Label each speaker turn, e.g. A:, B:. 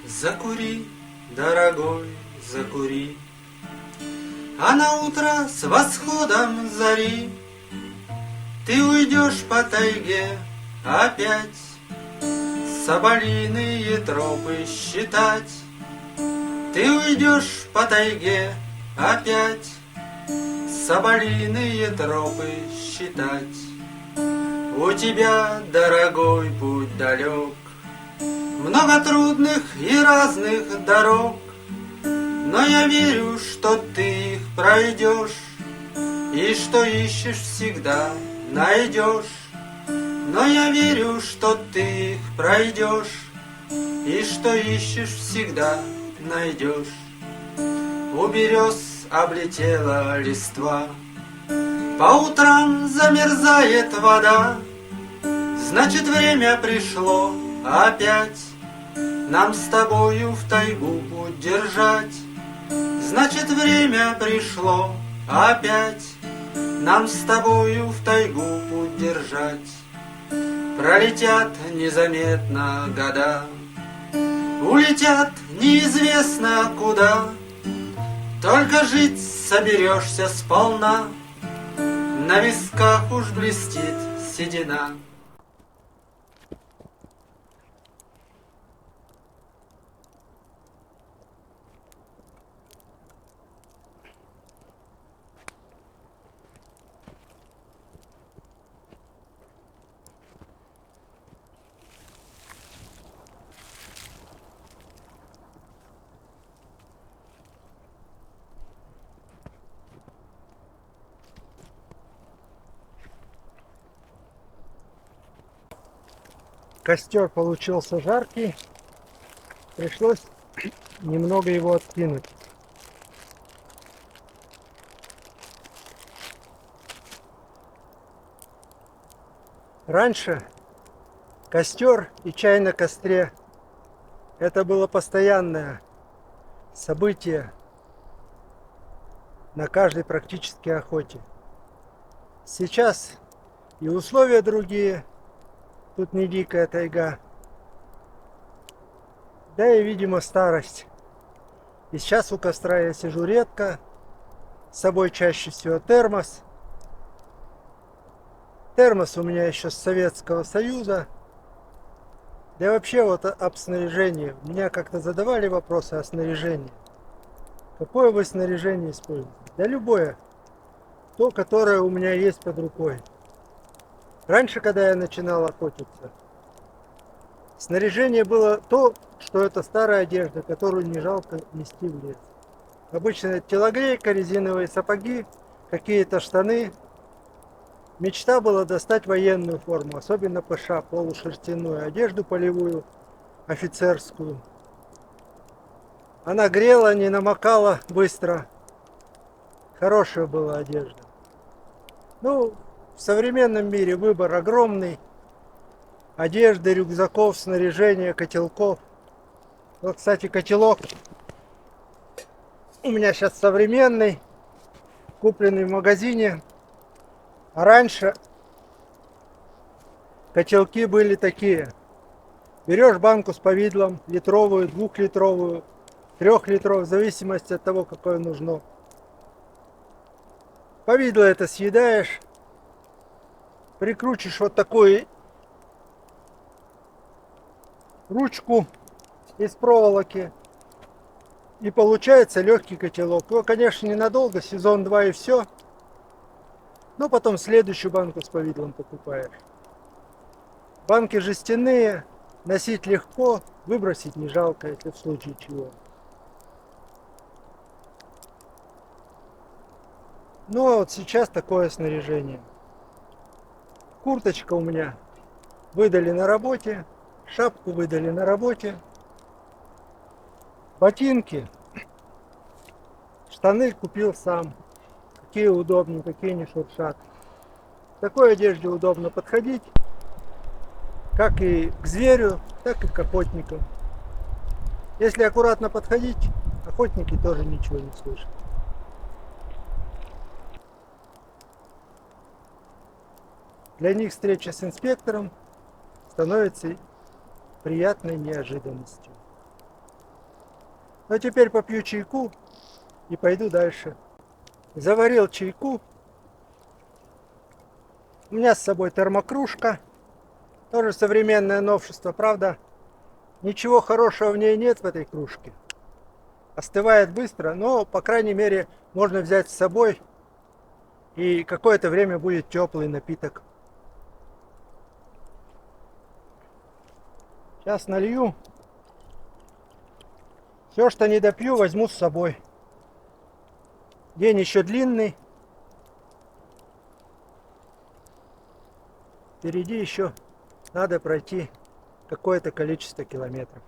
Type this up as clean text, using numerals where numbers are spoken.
A: Закури, дорогой, закури, а на утро с восходом зари ты уйдешь по тайге опять соболиные тропы считать. Ты уйдешь по тайге опять соболиные тропы считать. У тебя, дорогой, путь далек, много трудных и разных дорог, но я верю, что ты их пройдешь, и что ищешь всегда найдешь. Но я верю, что ты их пройдешь, и что ищешь всегда найдешь. У берез облетела листва, по утрам замерзает вода, значит, время пришло опять нам с тобою в тайгу путь держать. Значит, время пришло опять нам с тобою в тайгу путь держать. Пролетят незаметно года, улетят неизвестно куда, только жить соберешься сполна, на висках уж блестит седина.
B: Костер получился жаркий, пришлось немного его откинуть. Раньше костер и чай на костре — это было постоянное событие на каждой практически охоте. Сейчас и условия другие, тут не дикая тайга, да и, видимо, старость. И сейчас у костра я сижу редко, с собой чаще всего термос. Термос у меня еще с Советского Союза. Да и вообще вот об снаряжении. Меня как-то задавали вопросы о снаряжении. Какое вы снаряжение используете? Да любое. То, которое у меня есть под рукой. Раньше, когда я начинал охотиться, снаряжение было то, что это старая одежда, которую не жалко нести в лес. Обычно это телогрейка, резиновые сапоги, какие-то штаны. Мечта была достать военную форму, особенно ПШ, полушерстяную, одежду полевую, офицерскую. Она грела, не намокала быстро. Хорошая была одежда. Ну, в современном мире выбор огромный. Одежды, рюкзаков, снаряжения, котелков. Вот, кстати, котелок у меня сейчас современный, купленный в магазине. А раньше котелки были такие. Берешь банку с повидлом, литровую, 2-литровую, 3-литровую, в зависимости от того, какое нужно. Повидло это съедаешь, прикручиваешь вот такую ручку из проволоки, и получается легкий котелок. Его, конечно, ненадолго, сезон-два и все. Но потом следующую банку с повидлом покупаешь. Банки жестяные, носить легко, выбросить не жалко, если в случае чего. Ну а вот сейчас такое снаряжение. Курточка у меня выдали на работе, шапку выдали на работе, ботинки, штаны купил сам. Какие удобные, какие не шуршат. В такой одежде удобно подходить, как и к зверю, так и к охотникам. Если аккуратно подходить, охотники тоже ничего не слышат. Для них встреча с инспектором становится приятной неожиданностью. Но теперь попью чайку и пойду дальше. Заварил чайку. У меня с собой термокружка. Тоже современное новшество, правда? Ничего хорошего в ней нет, в этой кружке. Остывает быстро, но, по крайней мере, можно взять с собой. И какое-то время будет теплый напиток. Сейчас налью. Все, что не допью, возьму с собой. День еще длинный. Впереди еще надо пройти какое-то количество километров.